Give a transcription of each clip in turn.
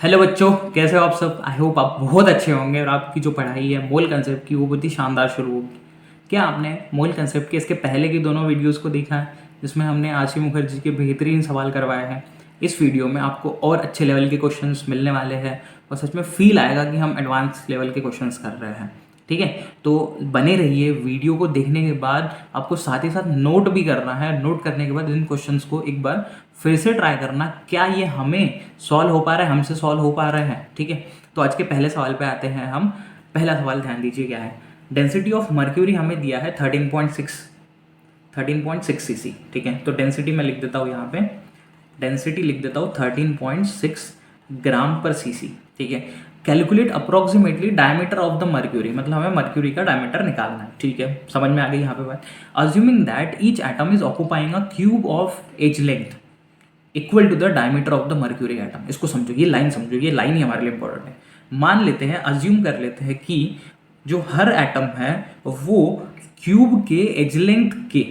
Hello बच्चों, कैसे हो आप सब। आई होप आप बहुत अच्छे होंगे और आपकी जो पढ़ाई है मोल कंसेप्ट की वो बहुत ही शानदार शुरू होगी। क्या आपने मोल कंसेप्ट के इसके पहले की दोनों वीडियोस को देखा है जिसमें हमने आशी मुखर्जी के बेहतरीन सवाल करवाए हैं। इस वीडियो में आपको और अच्छे लेवल के क्वेश्चंस मिलने वाले हैं और सच में फील आएगा कि हम एडवांस लेवल के क्वेश्चंस कर रहे हैं। ठीक है, तो बने रहिए। वीडियो को देखने के बाद आपको साथ ही साथ नोट भी करना है। नोट करने के बाद इन क्वेश्चंस को एक बार फिर से ट्राई करना, क्या ये हमें सॉल्व हो पा रहा है, हमसे सॉल्व हो पा रहे हैं। ठीक है, तो आज के पहले सवाल पे आते हैं हम। पहला सवाल ध्यान दीजिए क्या है। डेंसिटी ऑफ मर्क्यूरी हमें दिया है 13.6 सीसी। ठीक है, तो डेंसिटी मैं लिख देता हूँ यहाँ पे, डेंसिटी लिख देता हूँ 13.6 ग्राम पर सीसी। ठीक है, calculate approximately diameter of the mercury, मतलब हमें मर्क्यूरी का डायमीटर निकालना है। ठीक है, समझ में आ गई यहाँ पे बात। Assuming that each atom is occupying a cube of edge length equal to the diameter of the mercury atom. इसको समझो, ये लाइन समझो, ये लाइन ही हमारे लिए इंपॉर्टेंट है। मान लेते हैं, अज्यूम कर लेते हैं कि जो हर एटम है वो क्यूब के एज लेंथ के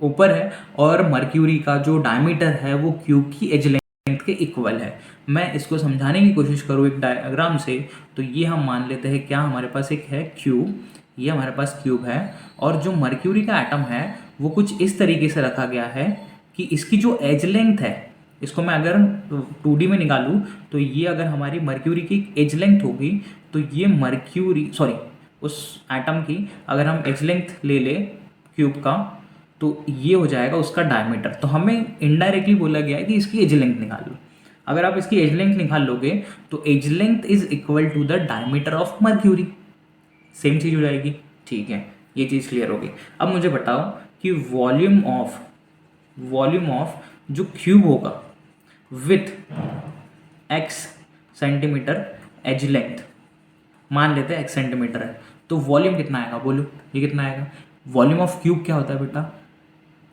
ऊपर है और मर्क्यूरी का जो डायमीटर है वो क्यूब की एज लेंथ के इक्वल है। मैं इसको समझाने की कोशिश करूँ एक डायग्राम से, तो ये हम मान लेते हैं क्या, हमारे पास एक है क्यूब, ये हमारे पास क्यूब है और जो मर्क्यूरी का एटम है वो कुछ इस तरीके से रखा गया है कि इसकी जो एज लेंथ है, इसको मैं अगर 2D में निकालूं तो ये अगर हमारी मर्क्यूरी की एज लेंथ होगी तो ये मर्क्यूरी उस एटम की अगर हम एज लेंथ ले ले क्यूब का तो ये हो जाएगा उसका डायमीटर। तो हमें इनडायरेक्टली बोला गया है कि इसकी एज लेंथ निकाल लो। अगर आप इसकी एज लेंथ निकाल लोगे तो as length is equal to the diameter of mercury. Same चीज़ हो जाएगी। ठीक है, ये चीज़ क्लियर होगी। अब मुझे बताओ कि वॉल्यूम ऑफ जो क्यूब होगा with x centimetre edge length, मान लेते हैं x सेंटीमीटर है, तो वॉल्यूम कितना आएगा बोलो, ये कितना आएगा। वॉल्यूम ऑफ क्यूब क्या होता है बेटा,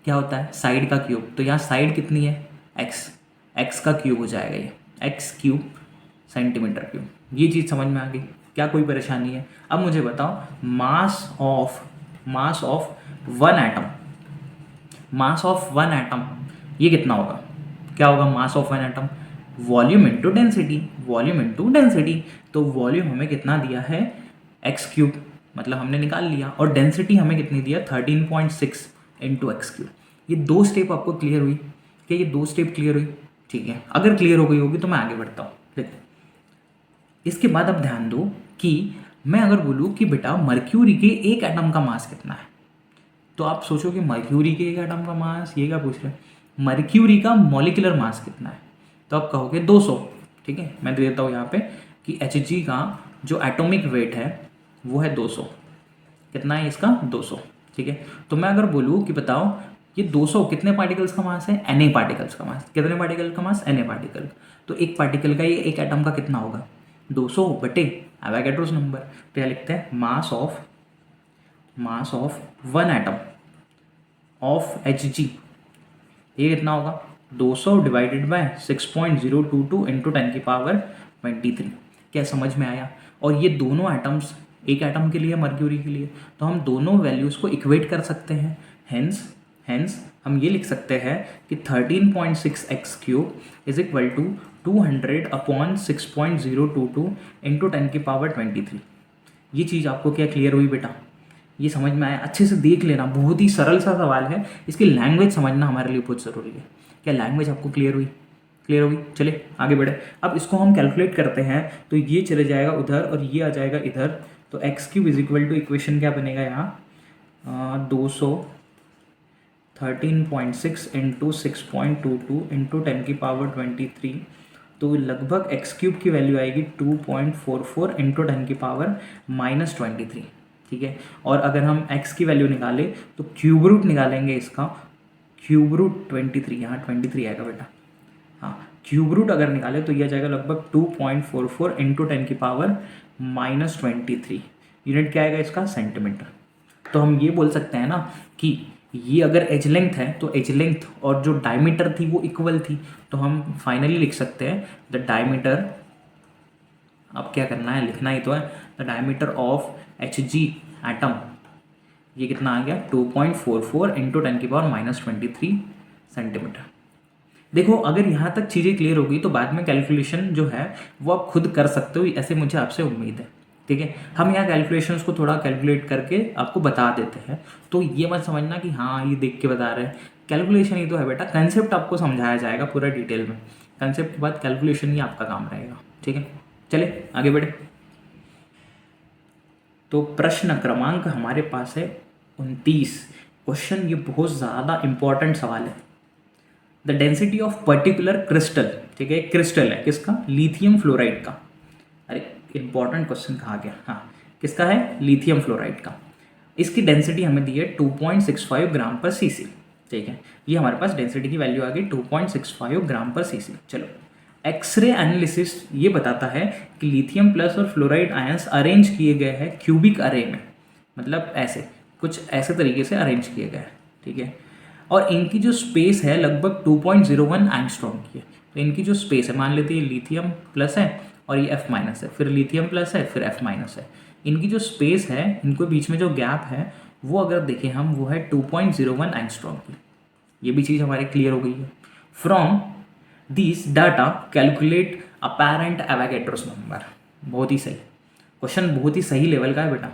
क्या होता है, साइड का क्यूब। तो यहाँ साइड कितनी है, x का क्यूब हो जाएगा ये, x क्यूब सेंटीमीटर क्यूब। ये चीज़ समझ में आ गई, क्या कोई परेशानी है। अब मुझे बताओ मास ऑफ वन एटम ये कितना होगा, क्या होगा mass of one atom, volume into density. तो वॉल्यूम हमें कितना दिया है, एक्स क्यूब, मतलब हमने निकाल लिया, और डेंसिटी हमें कितनी दिया 13.6 इंटू एक्स क्यूब। ये दो स्टेप आपको क्लियर हुई, क्या ये दो स्टेप क्लियर हुई। ठीक है, अगर क्लियर हो गई होगी तो मैं आगे बढ़ता हूँ। देखो इसके बाद अब ध्यान दो कि मैं अगर बोलूँ कि बेटा मर्क्यूरी के एक एटम का मास कितना है, तो आप सोचो कि मर्क्यूरी के एक एटम का मास, ये क्या पूछ रहे हैं, मर्क्यूरी का मॉलिक्यूलर मास कितना है, तो आप कहोगे 200। ठीक है, मैं दे देता हूँ यहाँ पे कि Hg का जो एटॉमिक वेट है वो है 200। कितना है इसका, 200। ठीक है, तो मैं अगर बोलूँ कि बताओ ये 200 कितने पार्टिकल्स का मास है, Na पार्टिकल्स का मास। कितने पार्टिकल का मास, Na पार्टिकल। तो एक पार्टिकल का ये एक एटम का कितना होगा, 200 बटे एवोगैड्रोस नंबर। तो यह लिखते हैं mass of one atom of Hg, ये कितना होगा 200 डिवाइडेड बाय 6.022 इंटू 10⁻23। क्या समझ में आया। और ये दोनों एटम्स, एक एटम के लिए मर्क्यूरी के लिए, तो हम दोनों वैल्यूज़ को इक्वेट कर सकते हैं। हेंस हम ये लिख सकते हैं कि 13.6 x cube is equal to 200/6.022 into 10⁻23। ये चीज़ आपको क्या क्लियर हुई बेटा, ये समझ में आया। अच्छे से देख लेना, बहुत ही सरल सा सवाल है, इसकी लैंग्वेज समझना हमारे लिए बहुत ज़रूरी है। क्या लैंग्वेज आपको क्लियर हुई, क्लियर होगी। चले आगे बढ़े। अब इसको हम कैलकुलेट करते हैं, तो ये चले जाएगा उधर और ये आ जाएगा इधर। तो x cube is equal to equation क्या बनेगा यहाँ 200 13.6 इंटू 6.22 इंटू 10⁻23। तो लगभग एक्स क्यूब की वैल्यू आएगी 2.44 इंटू 10⁻23। ठीक है, और अगर हम x की वैल्यू निकालें तो क्यूब रूट निकालेंगे इसका, क्यूब रूट 23, यहाँ 23 आएगा बेटा। हाँ, क्यूब रूट अगर निकाले तो यह जाएगा लगभग 2.44 इंटू 10⁻23। यूनिट क्या आएगा इसका, सेंटीमीटर। तो हम ये बोल सकते हैं ना कि ये अगर एज लेंथ है तो एज लेंथ और जो डायमीटर थी वो इक्वल थी। तो हम फाइनली लिख सकते हैं द डायमीटर, अब क्या करना है, लिखना ही तो है, the diameter of Hg atom, ये कितना आ गया 2.44 इंटू 10⁻23 सेंटीमीटर। देखो अगर यहाँ तक चीज़ें क्लियर होगी तो बाद में कैलकुलेशन जो है वो आप खुद कर सकते हो, ऐसे मुझे आपसे उम्मीद है। ठीक है, हम यहाँ कैलकुलेशंस को थोड़ा कैलकुलेट करके आपको बता देते हैं, तो ये मत समझना कि हाँ ये देख के बता रहे हैं। कैलकुलेशन ही तो है बेटा, कंसेप्ट आपको समझाया जाएगा पूरा डिटेल में, कंसेप्ट के बाद कैलकुलेशन ही आपका काम रहेगा। ठीक है, चले आगे बढ़े। तो प्रश्न क्रमांक हमारे पास है 29 क्वेश्चन, ये बहुत ज़्यादा इंपॉर्टेंट सवाल है। The density of particular crystal, ठीक है, क्रिस्टल है किसका, लिथियम फ्लोराइड का। अरे इंपॉर्टेंट क्वेश्चन कहा गया, हाँ किसका है, लिथियम फ्लोराइड का। इसकी डेंसिटी हमें दी है 2.65 ग्राम पर सीसी। ठीक है, ये हमारे पास डेंसिटी की वैल्यू आ गई 2.65 ग्राम पर सीसी। चलो एक्सरे एनालिसिस ये बताता है कि लिथियम प्लस और फ्लोराइड आयंस अरेंज किए गए हैं क्यूबिक अरे में, मतलब ऐसे कुछ ऐसे तरीके से अरेंज किए गए हैं। ठीक है, और इनकी जो स्पेस है लगभग 2.01 एंगस्ट्रॉम की है। तो इनकी जो स्पेस है, मान लेते हैं लिथियम प्लस है और ये F माइनस है, फिर लिथियम प्लस है, फिर F माइनस है। इनकी जो स्पेस है, इनको बीच में जो गैप है वो अगर देखें हम, वो है 2.01 एंगस्ट्रॉम की। ये भी चीज़ हमारे क्लियर हो गई है। From this data calculate apparent Avogadro's number. बहुत ही सही क्वेश्चन, बहुत ही सही लेवल का है बेटा,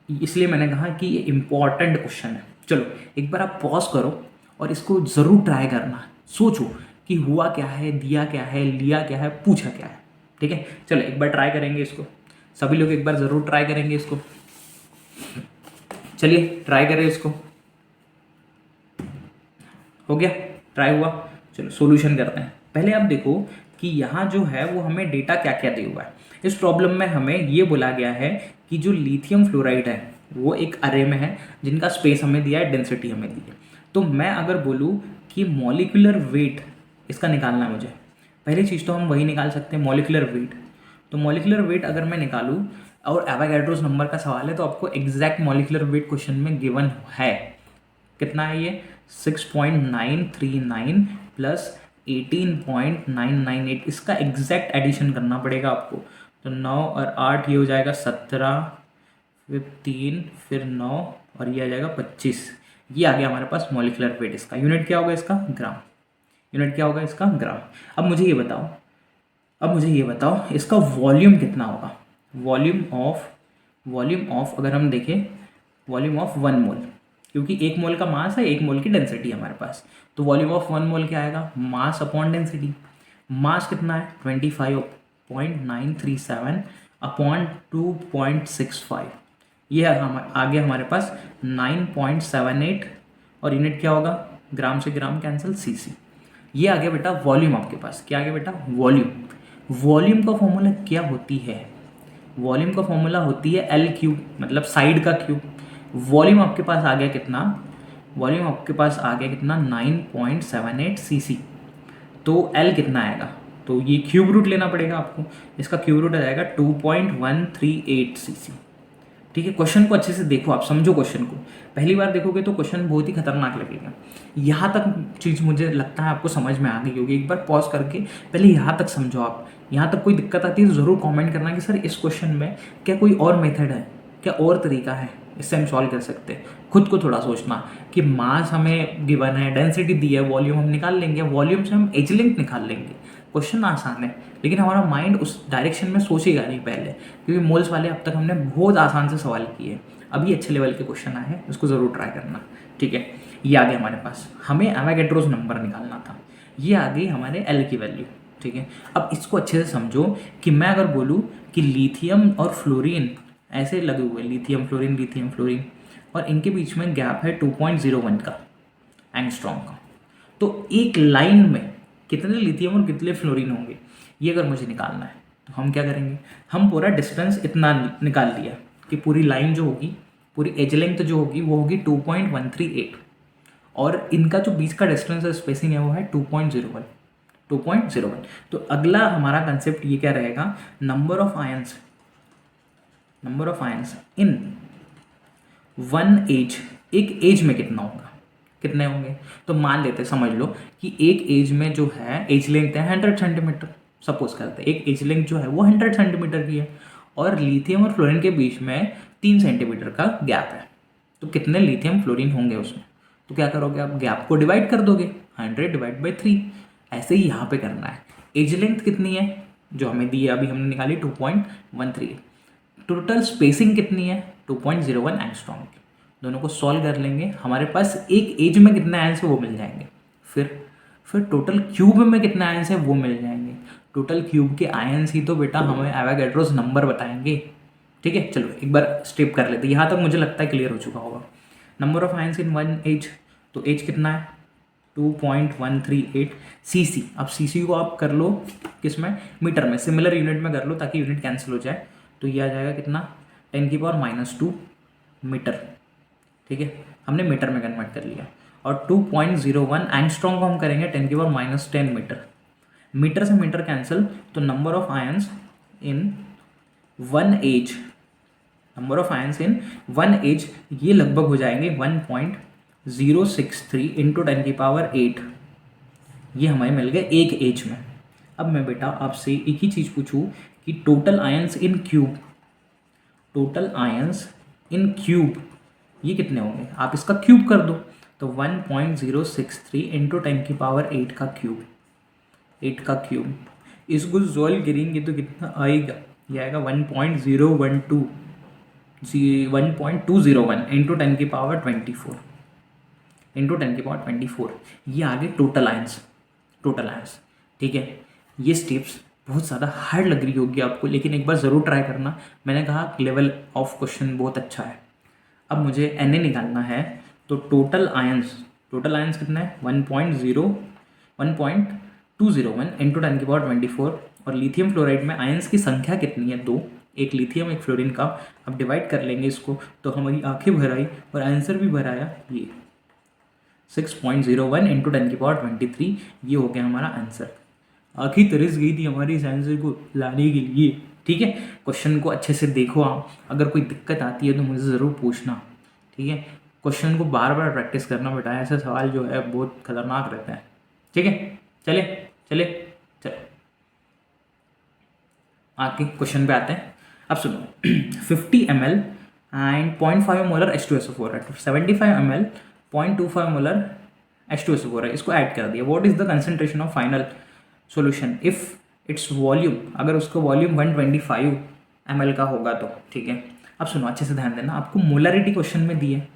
इसलिए मैंने कहा कि ये इंपॉर्टेंट क्वेश्चन है। चलो एक बार आप पॉज करो और इसको ज़रूर ट्राई करना, सोचो कि हुआ क्या है, दिया क्या है, लिया क्या है, पूछा क्या है। ठीक है, चलो एक बार ट्राई करेंगे इसको, सभी लोग एक बार ज़रूर ट्राई करेंगे इसको। चलिए ट्राई करें इसको, हो गया, ट्राई हुआ। चलो सॉल्यूशन करते हैं। पहले आप देखो कि यहाँ जो है वो हमें डेटा क्या क्या दिया हुआ है। इस प्रॉब्लम में हमें ये बोला गया है कि जो लिथियम फ्लोराइड है वो एक अरे में है, जिनका स्पेस हमें दिया है, डेंसिटी हमें दी है। तो मैं अगर बोलूँ कि मॉलिक्यूलर वेट इसका निकालना है मुझे, पहली चीज़ तो हम वही निकाल सकते हैं, मॉलिक्यूलर वेट। तो मॉलिक्यूलर वेट अगर मैं निकालूँ, और एवोगैड्रोस नंबर का सवाल है तो आपको एग्जैक्ट मॉलिक्यूलर वेट क्वेश्चन में गिवन है। कितना है ये, 6.939 प्लस 18.998, इसका एग्जैक्ट एडिशन करना पड़ेगा आपको। तो 9 और 8 ये हो जाएगा 17, फिर 3, फिर 9 और ये आ जाएगा 25। ये आ गया हमारे पास मॉलिक्यूलर वेट। इसका यूनिट क्या होगा, इसका ग्राम। यूनिट क्या होगा इसका, ग्राम। अब मुझे ये बताओ इसका वॉल्यूम कितना होगा। वॉल्यूम ऑफ अगर हम देखें, वॉल्यूम ऑफ 1 मोल, क्योंकि 1 मोल का मास है, 1 मोल की डेंसिटी है हमारे पास, तो वॉल्यूम ऑफ 1 मोल क्या आएगा, मास अपॉन डेंसिटी। मास कितना है 25.937 अपॉन 2.65, ये आ गया हमारे पास 9.78, और यूनिट क्या होगा, ग्राम से ग्राम कैंसिल, सीसी। ये आ गया बेटा वॉल्यूम आपके पास। क्या आ गया बेटा, वॉल्यूम का फॉर्मूला क्या होती है, वॉल्यूम का फॉर्मूला होती है L क्यूब, मतलब साइड का क्यूब। वॉल्यूम आपके पास आ गया कितना, 9.78 सीसी। तो L कितना आएगा, तो ये क्यूब रूट लेना पड़ेगा आपको, इसका क्यूब रूट आ जाएगा 2.138 सीसी। ठीक है, क्वेश्चन को अच्छे से देखो, आप समझो क्वेश्चन को। पहली बार देखोगे तो क्वेश्चन बहुत ही खतरनाक लगेगा। यहाँ तक चीज़ मुझे लगता है आपको समझ में आ गई होगी। एक बार पॉज करके पहले यहाँ तक समझो आप। यहाँ तक कोई दिक्कत आती है तो ज़रूर कमेंट करना कि सर इस क्वेश्चन में क्या कोई और मेथड है, क्या और तरीका है, इससे हम सॉल्व कर सकते हैं। खुद को थोड़ा सोचना कि मास हमें गिवन है, डेंसिटी दी है, वॉल्यूम हम निकाल लेंगे, वॉल्यूम से हम एज लेंथ निकाल लेंगे। क्वेश्चन आसान है, लेकिन हमारा माइंड उस डायरेक्शन में सोचेगा नहीं पहले, क्योंकि मोल्स वाले अब तक हमने बहुत आसान से सवाल किए। अभी अच्छे लेवल के क्वेश्चन आए हैं, उसको ज़रूर ट्राई करना। ठीक है, ये आ गया हमारे पास, हमें एवोगैड्रोस नंबर निकालना था। ये आ गई हमारे L की वैल्यू। ठीक है, अब इसको अच्छे से समझो कि मैं अगर बोलूँ कि लिथियम और फ्लोरीन ऐसे लगे हुए, लिथियम फ्लोरीन, और इनके बीच में गैप है 2.01 का एंगस्ट्रॉम का, तो एक लाइन में कितने लिथियम और कितने फ्लोरीन होंगे, ये अगर मुझे निकालना है तो हम क्या करेंगे, हम पूरा डिस्टेंस इतना निकाल लिया कि पूरी लाइन जो होगी, पूरी एज लेंथ जो होगी वो होगी 2.138, और इनका जो बीच का डिस्टेंस है, स्पेसिंग है, वो है 2.01। तो अगला हमारा कंसेप्ट ये क्या रहेगा, number of ions in one edge, एक एज में कितना होगा, कितने होंगे। तो मान लेते, समझ लो कि एक एज में जो है एज लेंथ है 100 सेंटीमीटर, सपोज करते हैं एक एज लेंथ जो है वो 100 सेंटीमीटर की है, और लिथियम और फ्लोरीन के बीच में 3 सेंटीमीटर का गैप है। तो कितने लिथियम फ्लोरीन होंगे उसमें, तो क्या करोगे आप, गैप को डिवाइड कर दोगे, 100 डिवाइड बाई 3, ऐसे ही यहाँ पे करना है। एज लेंथ कितनी है जो हमें दी है, अभी हमने निकाली 2.13। टोटल स्पेसिंग कितनी है 2.01 एंगस्ट्रॉम की। दोनों को सॉल्व कर लेंगे, हमारे पास एक एज में कितने आयंस है वो मिल जाएंगे। फिर टोटल क्यूब में कितने आयंस है वो मिल जाएंगे। टोटल क्यूब के आयंस ही तो बेटा हमें एवोगैड्रोस नंबर बताएंगे। ठीक है, चलो एक बार स्टेप कर लेते हैं। यहाँ तक मुझे लगता है क्लियर हो चुका होगा। Number of ions in one edge, तो एज कितना है 2.138 सीसी। अब सीसी को आप कर लो किस में, मीटर में, सिमिलर यूनिट में कर लो ताकि यूनिट कैंसिल हो जाए। तो ये आ जाएगा कितना 10⁻⁻2 मीटर। ठीक है, हमने मीटर में कन्वर्ट कर लिया। और 2.01 एंगस्ट्रॉम को हम करेंगे 10⁻10 मीटर। मीटर से मीटर कैंसिल, तो number of ions in one edge, number of ions in one edge ये लगभग हो जाएंगे 1.063 इंटू 10⁸8। ये हमें मिल गए एक एज में। अब मैं बेटा आपसे एक ही चीज़ पूछूं कि total ions in cube, total ions in cube ये कितने होंगे। आप इसका क्यूब कर दो, तो 1.063 इंटू 10⁸8 का क्यूब, 8 का क्यूब। इसको सॉल्व करेंगे तो कितना आएगा, ये आएगा 1.201 इंटू 10⁻24 इंटू 10⁻24। ये आगे टोटल आयंस, टोटल आयंस। ठीक है, ये स्टेप्स बहुत ज़्यादा हार्ड लग रही होगी आपको, लेकिन एक बार ज़रूर ट्राई करना। मैंने कहा लेवल ऑफ क्वेश्चन बहुत अच्छा है। अब मुझे Na निकालना है, तो टोटल आयंस कितना है 1.201 इंटू 10⁻24। और लिथियम फ्लोराइड में आयंस की संख्या कितनी है 2, एक लिथियम एक फ्लोरीन का। अब डिवाइड कर लेंगे इसको, तो हमारी आंखें भर आई और आंसर भी भर आया, ये 6.01 इंटू 10⁻23। ये हो गया हमारा आंसर। आंखें तरस गई थी हमारी इस आंसर को लाने के लिए। ठीक है, क्वेश्चन को अच्छे से देखो आप, अगर कोई दिक्कत आती है तो मुझे ज़रूर पूछना। ठीक है, क्वेश्चन को बार बार प्रैक्टिस करना बेटा, ऐसे सवाल जो है बहुत खतरनाक रहते हैं। ठीक है, चले आगे क्वेश्चन पे आते हैं। अब सुनो 50 ml एंड 0.5 मोलर H2SO4 है, 75 ml 0.25 मोलर H2SO4 है, इसको ऐड कर दिया। What is the concentration of final solution if its volume, अगर उसका वॉल्यूम 125 ml का होगा तो। ठीक है, अब सुनो अच्छे से ध्यान देना, आपको मोलरिटी क्वेश्चन में दी है,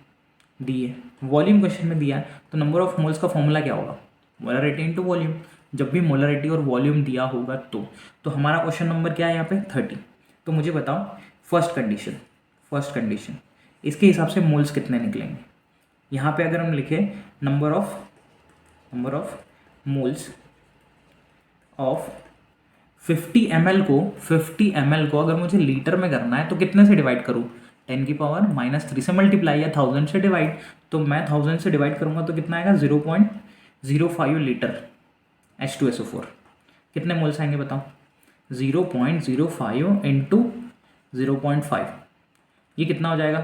वॉल्यूम क्वेश्चन में दिया है, तो नंबर ऑफ मोल्स का फॉर्मूला क्या होगा, मोलरिटी इंटू वॉल्यूम। जब भी मोलरिटी और वॉल्यूम दिया होगा तो हमारा क्वेश्चन नंबर क्या है यहाँ पे 30। तो मुझे बताओ फर्स्ट कंडीशन इसके हिसाब से मोल्स कितने निकलेंगे। यहाँ पे अगर हम लिखे number of moles of 50 ml को अगर मुझे लीटर में करना है तो कितने से डिवाइड करूँ, 10⁻³ से मल्टीप्लाई या 1000 से डिवाइड। तो मैं 1000 से डिवाइड करूँगा तो कितना आएगा 0.05 लीटर H2SO4। कितने मोल्स आएंगे बताओ, 0.05 इंटू 0.5, ये कितना हो जाएगा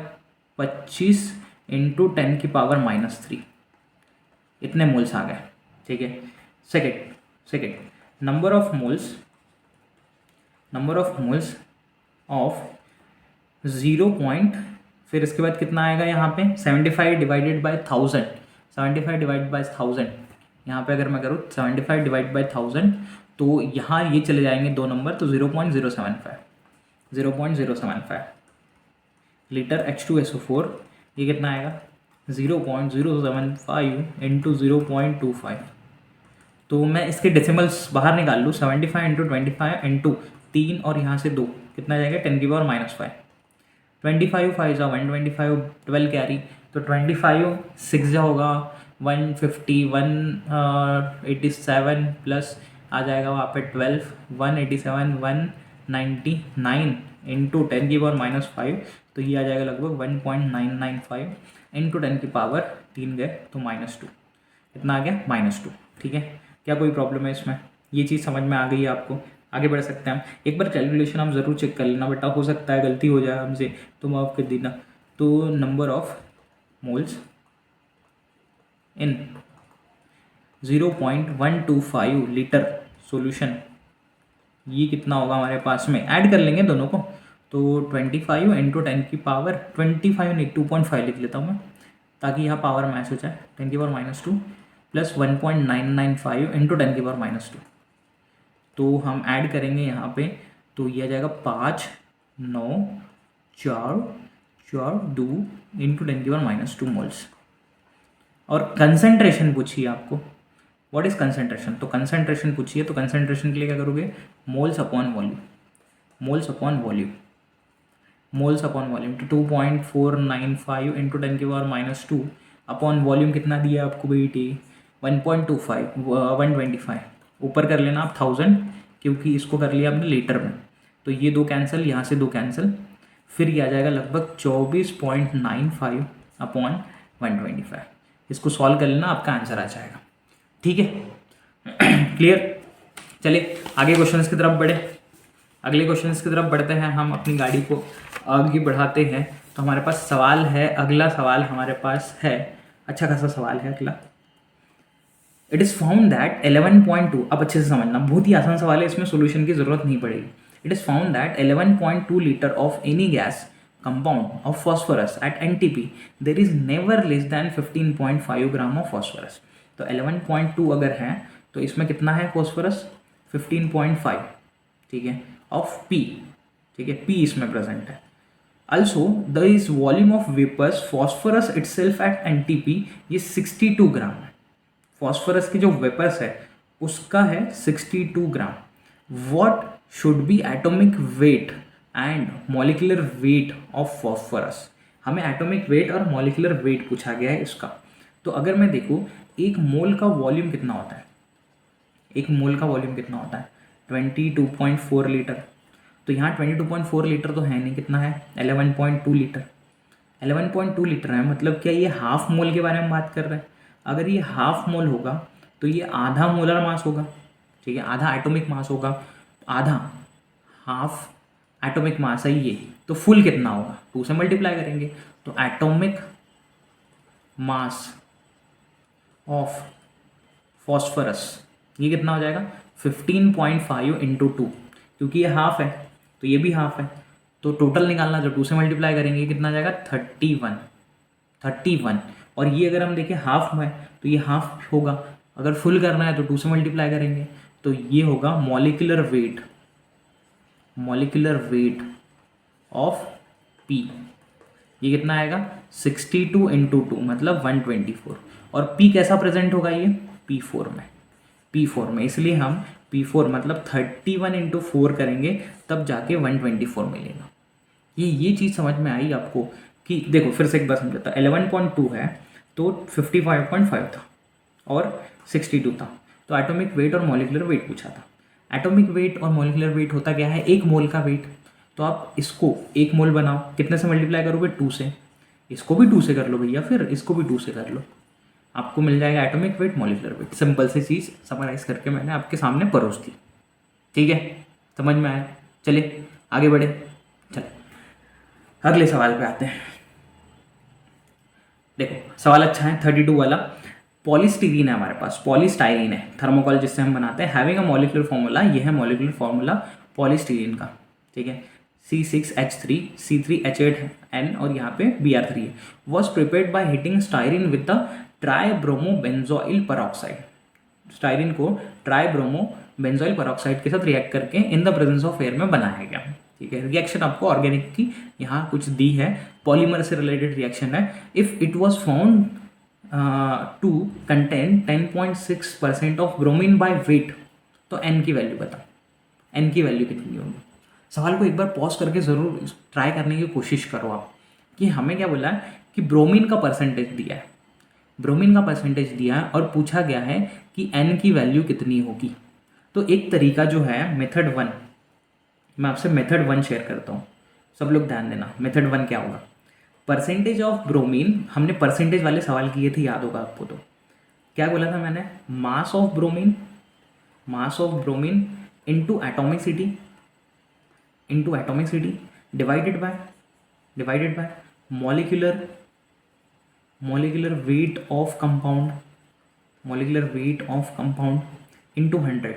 25 इंटू 10⁻³ इतने मोल्स आ गए। ठीक है, second number of moles of 0. फिर इसके बाद कितना आएगा यहाँ पे 75 डिवाइडेड बाय 1000, यहाँ पे अगर मैं करूँ 75 डिवाइड बाय 1000 तो यहाँ ये चले जाएंगे दो नंबर, तो 0.075 लीटर H2SO4। ये कितना आएगा 0.075 इंटू 0.25। तो मैं इसके डेसिमल्स बाहर निकाल लूँ, 75 इंटू 25 इंटू 3 और यहाँ से 2 कितना जाएगा 10⁻⁻5। 25 5 125 12 कैरी, तो 25 6 जा होगा 150 187 प्लस आ जाएगा वहाँ पे 12 187 199 इंटू 10⁻⁻5। तो ये आ जाएगा लगभग 1.995 इंटू 10⁻3 गए तो -2, कितना आ गया -2। ठीक है, क्या कोई प्रॉब्लम है इसमें, ये चीज़ समझ में आ गई है आपको, आगे बढ़ सकते हैं हम। एक बार कैलकुलेशन हम ज़रूर चेक कर लेना बेटा, हो सकता है गलती हो जाए हमसे तो माफ़ कर देना। तो number of moles in 0.125 litre solution, ये कितना होगा हमारे पास में, ऐड कर लेंगे दोनों को। तो 25 इंटू 10⁻25 नहीं 2.5 लिख लेता हूँ मैं ताकि यहाँ पावर मैच हो जाए, 10⁻2 प्लस 1.995 इंटू 10⁻²। तो हम ऐड करेंगे यहाँ पे, तो ये आ जाएगा 5, 9, 4, 4, 2 इंटू 10⁻² मोल्स। और कंसंट्रेशन पूछिए आपको, व्हाट इज़ कंसंट्रेशन, तो कंसंट्रेशन पूछिए, तो कंसंट्रेशन के लिए क्या करोगे, moles upon volume, moles upon volume, moles upon volume. तो 2.495 इंटू 10⁻² अपॉन वॉल्यूम कितना दिया आपको बेटी, 1.25, 125। ऊपर कर लेना आप 1000, क्योंकि इसको कर लिया आपने लीटर में, तो ये दो कैंसिल, यहाँ से दो कैंसिल, फिर ये आ जाएगा लगभग 24.95 अपॉन 125। इसको सॉल्व कर लेना, आपका आंसर आ जाएगा। ठीक है क्लियर। चलिए आगे क्वेश्चंस की तरफ बढ़े। अगले क्वेश्चंस की तरफ बढ़ते हैं, हम अपनी गाड़ी को आगे बढ़ाते हैं। तो हमारे पास सवाल है, अगला सवाल हमारे पास है, अच्छा खासा सवाल है अगला। इट इज़ फाउंड दैट 11.2, अब अच्छे से समझना, बहुत ही आसान सवाल है, इसमें सोल्यूशन की जरूरत नहीं पड़ेगी। It is found that 11.2 litre of any gas compound of phosphorus at NTP there is never less than 15.5 gram of phosphorus। तो 11.2 अगर है तो इसमें कितना है phosphorus, 15.5, ठीक है, ऑफ P, ठीक है, P इसमें प्रेजेंट है। Also there is volume of vapors phosphorus itself at NTP, ये 62 ग्राम है। phosphorus की जो वेपर्स है उसका है 62 ग्राम। What should be atomic weight and molecular weight of phosphorus, हमें एटॉमिक वेट और मॉलिकुलर वेट पूछा गया है इसका। तो अगर मैं देखूँ एक मोल का वॉल्यूम कितना होता है, एक मोल का वॉल्यूम कितना होता है 22.4 लीटर। तो यहाँ 22.4 लीटर तो है नहीं, कितना है 11.2 लीटर। 11.2 लीटर है, मतलब क्या ये हाफ मोल के बारे में बात कर रहे हैं। अगर ये हाफ मोल होगा तो ये आधा मोलर मास होगा, ठीक है, आधा एटॉमिक मास होगा, आधा हाफ एटॉमिक मास है ये, तो फुल कितना होगा, 2 से मल्टीप्लाई करेंगे। तो एटॉमिक मास ऑफ फॉस्फोरस ये कितना हो जाएगा 15.5 इंटू 2, क्योंकि ये हाफ है तो ये भी हाफ है, तो टोटल निकालना जो 2 से मल्टीप्लाई करेंगे कितना जाएगा 31। और ये अगर हम देखें हाफ में तो ये हाफ होगा, अगर फुल करना है तो 2 से मल्टीप्लाई करेंगे, तो ये होगा मॉलिकुलर वेट ऑफ P, ये कितना आएगा 62 इंटू 2 मतलब 124। और P कैसा प्रेजेंट होगा, ये P4 में, इसलिए हम P4 मतलब 31 इंटू 4 करेंगे तब जाके 124 मिलेगा। ये चीज़ समझ में आई आपको कि देखो फिर से एक बार समझाता, 11.2 है तो 55.5 था और 62 था, तो एटॉमिक वेट और मॉलिकुलर वेट पूछा था। एटॉमिक वेट और मॉलिकुलर वेट होता क्या है, एक मोल का वेट। तो आप इसको एक मोल बनाओ, कितने से मल्टीप्लाई करोगे 2 से, इसको भी 2 से कर लो भैया, फिर इसको भी 2 से कर लो, आपको मिल जाएगा atomic weight molecular weight. Simple सी चीज़ समराइज करके मैंने आपके सामने परोस दी, ठीक है, समझ में आया। चलिए आगे बढ़े, चलिए अगले सवाल पे आते हैं। देखो सवाल अच्छा है 32 वाला। पॉलीस्टीरीन है हमारे पास, पॉलीस्टाइरीन है, थर्मोकॉल जिससे हम बनाते हैं, हैविंग अ मॉलिक्यूलर फार्मूला, ये है मॉलिक्यूलर फार्मूला पॉलीस्टीरीन का, ठीक है, C6H3 C3H8N और यहाँ पे Br3 है। Was prepared by heating styrene with the tribromobenzoyl peroxide, styrene को ट्राइब्रोमोबेंजोइल पेरोक्साइड के साथ रिएक्ट करके in the presence of air में बनाया गया, ठीक है। रिएक्शन आपको ऑर्गेनिक की यहाँ कुछ दी है, पॉलीमर से रिलेटेड रिएक्शन है। If it was found to contain 10.6% of bromine by weight, तो एन की वैल्यू बताओ, एन की वैल्यू कितनी होगी। सवाल को एक बार पॉज करके ज़रूर ट्राई करने की कोशिश करो आप, कि हमें क्या बोला है कि ब्रोमीन का परसेंटेज दिया है, ब्रोमीन का परसेंटेज दिया है और पूछा गया है कि एन की वैल्यू कितनी होगी। तो एक तरीका जो है मेथड 1, मैं आपसे मेथड 1 शेयर करता हूँ, सब लोग ध्यान देना। मेथड 1 क्या होगा, परसेंटेज ऑफ ब्रोमीन, हमने परसेंटेज वाले सवाल किए थे, याद होगा आपको। तो क्या बोला था मैंने, mass of bromine into atomic city divided by molecular weight of compound into 100।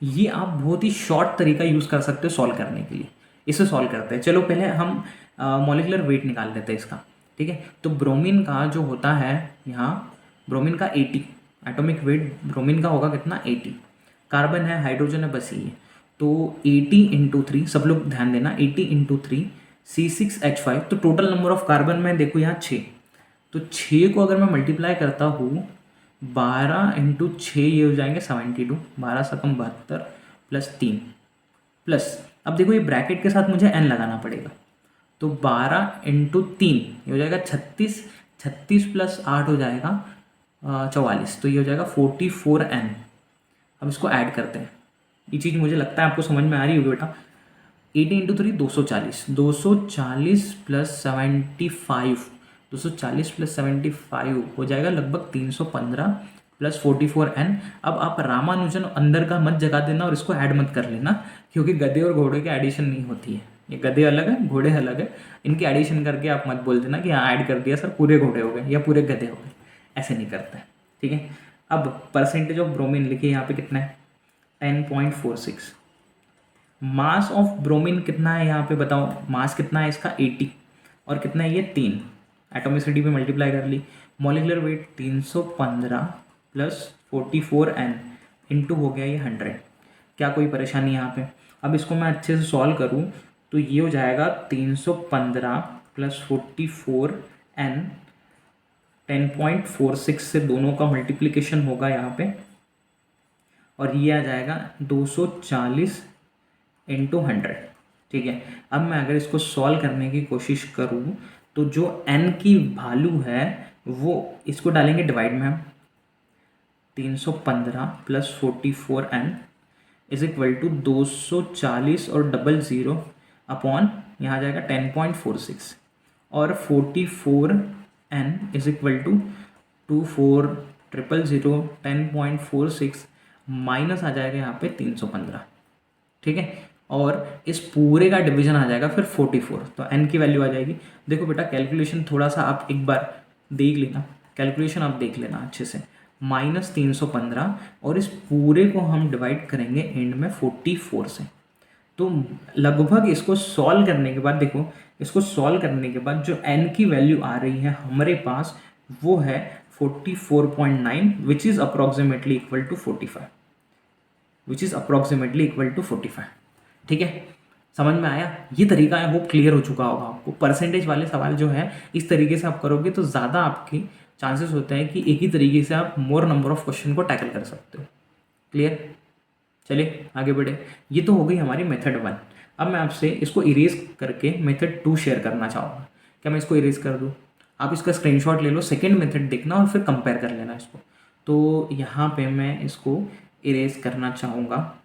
ये आप बहुत ही शॉर्ट तरीका यूज़ कर सकते हो सॉल्व करने के लिए। इसे सॉल्व करते हैं, चलो पहले हम मॉलिकुलर वेट निकाल लेते हैं इसका, ठीक है। तो ब्रोमीन का जो होता है यहाँ ब्रोमीन का 80, एटॉमिक वेट ब्रोमीन का होगा कितना 80, कार्बन है, हाइड्रोजन है, बस ये। तो 80 इंटू 3, सब लोग ध्यान देना, 80 इंटू 3 C6H5, तो टोटल नंबर ऑफ कार्बन में देखो यहाँ 6, तो 6 को अगर मैं मल्टीप्लाई करता हूँ 12 इंटू 6 ये हो जाएंगे 72, 12 सकम 72 प्लस 3 प्लस, अब देखो ये ब्रैकेट के साथ मुझे n लगाना पड़ेगा, तो 12 इंटू 3 ये हो जाएगा 36, 36 प्लस 8 हो जाएगा 44, तो ये हो जाएगा 44n। अब इसको ऐड करते हैं, ये चीज़ मुझे लगता है आपको समझ में आ रही होगी बेटा। 80 इंटू 3 240, 240 प्लस 75, 240 प्लस 75 हो जाएगा लगभग 315 प्लस 44n। अब आप रामानुजन अंदर का मत जगा देना और इसको ऐड मत कर लेना, क्योंकि गधे और घोड़े की एडिशन नहीं होती है, ये गधे अलग है घोड़े अलग है, इनकी एडिशन करके आप मत बोल देना कि हाँ ऐड कर दिया सर पूरे घोड़े हो गए या पूरे गधे हो गए, ऐसे नहीं करते, ठीक है। अब परसेंटेज ऑफ ब्रोमीन लिखिए यहाँ पे कितना है 10.46। मास ऑफ ब्रोमीन कितना है यहाँ पे बताओ, मास कितना है इसका 80, और कितना है ये 3, एटोमिसिटी पे मल्टीप्लाई कर ली, molecular weight 315 plus 44n into हो गया ये 100। क्या कोई परेशानी यहाँ पे? अब इसको मैं अच्छे से सॉल्व करूँ तो ये हो जाएगा 315 प्लस 44n, 10.46 से दोनों का मल्टीप्लिकेशन होगा यहाँ पे, और ये आ जाएगा 240 इंटू 100, ठीक है। अब मैं अगर इसको सॉल्व करने की कोशिश करूँ तो जो n की वैल्यू है वो इसको डालेंगे डिवाइड में हम, 315 plus 44n is equal to 240 और डबल ज़ीरो अपॉन यहाँ आ जाएगा 10.46, और 44n is equal to 2400 10.46 minus आ जाएगा यहाँ पे 315, ठीक है। और इस पूरे का डिवीजन आ जाएगा फिर 44, तो n की वैल्यू आ जाएगी। देखो बेटा कैलकुलेशन थोड़ा सा आप एक बार देख लेना, कैलकुलेशन आप देख लेना अच्छे से, -315 और इस पूरे को हम डिवाइड करेंगे एंड में 44 से, तो लगभग इसको सॉल्व करने के बाद देखो, इसको सॉल्व करने के बाद जो n की वैल्यू आ रही है हमारे पास वो है 44.9 which is approximately equal to 45, which is approximately equal to 45, ठीक है। समझ में आया? ये तरीका आई होप क्लियर हो चुका होगा आपको। परसेंटेज वाले सवाल जो है इस तरीके से आप करोगे तो ज़्यादा आपकी चांसेस होते हैं कि एक ही तरीके से आप मोर नंबर ऑफ क्वेश्चन को टैकल कर सकते हो। क्लियर? चलिए आगे बढ़े। ये तो हो गई हमारी मेथड 1। अब मैं आपसे इसको इरेज करके मेथड 2 शेयर करना चाहूँगा। क्या मैं इसको इरेज कर दूँ? आप इसका स्क्रीनशॉट ले लो, सेकेंड मेथड देखना और फिर कंपेयर कर लेना इसको। तो यहाँ पे मैं इसको इरेज करना चाहूँगा,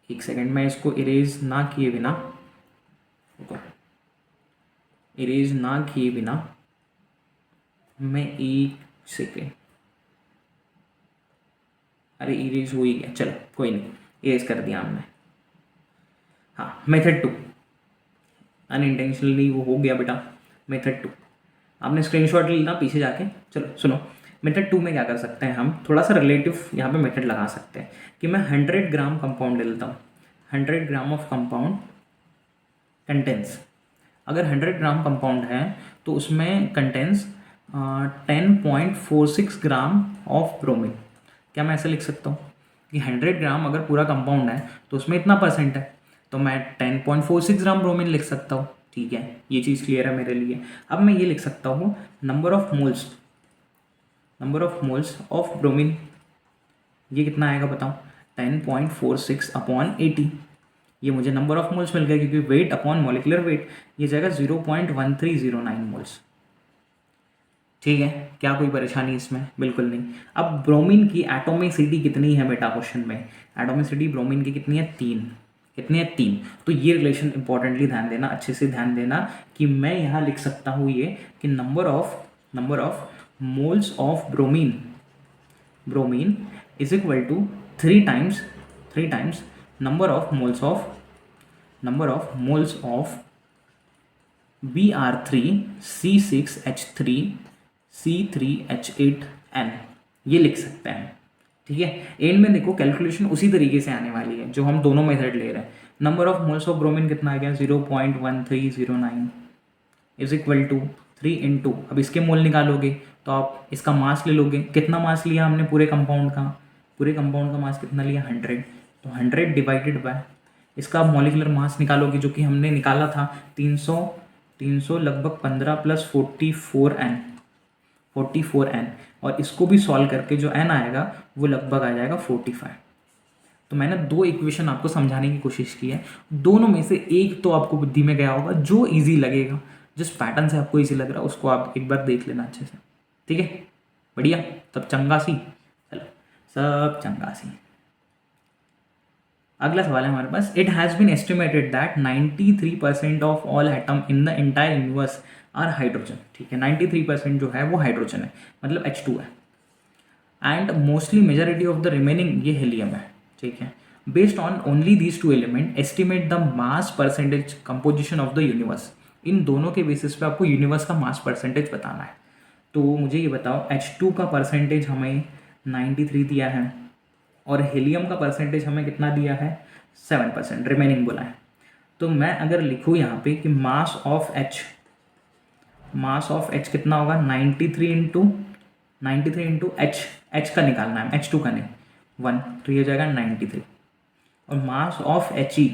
एक सेकेंड, मैं इसको इरेज ना किए बिना, इरेज ना किए बिना मैं एक सेकेंड, अरे इरेज हो ही गया, चलो कोई नहीं, इरेज कर दिया हमने। हाँ, मेथड 2 अनइंटेंशनली वो हो गया बेटा। मेथड 2 आपने स्क्रीनशॉट लेना पीछे जाके। चलो सुनो, मेथड 2 में क्या कर सकते हैं हम, थोड़ा सा रिलेटिव यहाँ पे मेथड लगा सकते हैं कि मैं 100 ग्राम कंपाउंड ले लेता हूँ। 100 ग्राम ऑफ कंपाउंड कंटेंस, अगर 100 ग्राम कंपाउंड है तो उसमें कंटेंस 10.46 ग्राम ऑफ ब्रोमीन। क्या मैं ऐसे लिख सकता हूँ कि 100 ग्राम अगर पूरा कंपाउंड है तो उसमें इतना परसेंट है, तो मैं 10.46 ग्राम ब्रोमीन लिख सकता हूँ, ठीक है। ये चीज़ क्लियर है मेरे लिए। अब मैं ये लिख सकता हूँ number of moles of bromine, ये कितना आएगा बताओ, 10.46 अपॉन 80, ये मुझे नंबर ऑफ मोल्स मिल गया क्योंकि वेट अपॉन मॉलिक्यूलर वेट ये जाएगा 0.1309 मोल्स, ठीक है। क्या कोई परेशानी इसमें? बिल्कुल नहीं। अब ब्रोमीन की एटॉमिसिटी कितनी है बेटा क्वेश्चन में, एटॉमिसिटी ब्रोमीन की कितनी है 3, कितनी है 3। तो ये रिलेशन इंपॉर्टेंटली ध्यान देना, अच्छे से ध्यान देना कि मैं यहाँ लिख सकता हूँ ये कि number of moles of bromine is equal to 3 times number of moles of Br3 C6H3 C3H8N, ये लिख सकते हैं, ठीक है। एंड में देखो कैलकुलेशन उसी तरीके से आने वाली है जो हम दोनों मेथड ले रहे हैं। Number of moles of bromine कितना आ गया 0.1309 इज इक्वल टू 3 इंटू, अब इसके मोल निकालोगे तो आप इसका मास ले लोगे, कितना मास लिया हमने पूरे कंपाउंड का मास कितना लिया 100, तो 100 डिवाइडेड बाय इसका मॉलिकुलर मास निकालोगे जो कि हमने निकाला था 300 लगभग 15 प्लस 44n और इसको भी सॉल्व करके जो n आएगा वो लगभग आ जाएगा 45। तो मैंने दो इक्वेशन आपको समझाने की कोशिश की है, दोनों में से एक तो आपको बुद्धि में गया होगा, जो इजी लगेगा, जिस पैटर्न से आपको इजी लग रहा है उसको आप एक बार देख लेना अच्छे से, ठीक है। बढ़िया, सब चंगासी, चलो सब चंगासी। अगला सवाल है हमारे पास, it has been estimated that 93% of all atom in the entire universe are hydrogen. ठीक है, 93% जो है वो हाइड्रोजन है, मतलब H2 है, and mostly majority of the remaining ये हीलियम है। ठीक है, based on only these two element estimate the mass percentage composition of the universe. इन दोनों के बेसिस पे आपको यूनिवर्स का मास परसेंटेज बताना है। तो मुझे ये बताओ, H2 का परसेंटेज हमें 93 दिया है और हीलियम का परसेंटेज हमें कितना दिया है 7%, रिमेनिंग बोला है। तो मैं अगर लिखूँ यहाँ पे कि मास ऑफ H कितना होगा 93 इंटू H का निकालना है, H2 का नहीं, 1, तो ये हो जाएगा 93। और मास ऑफ He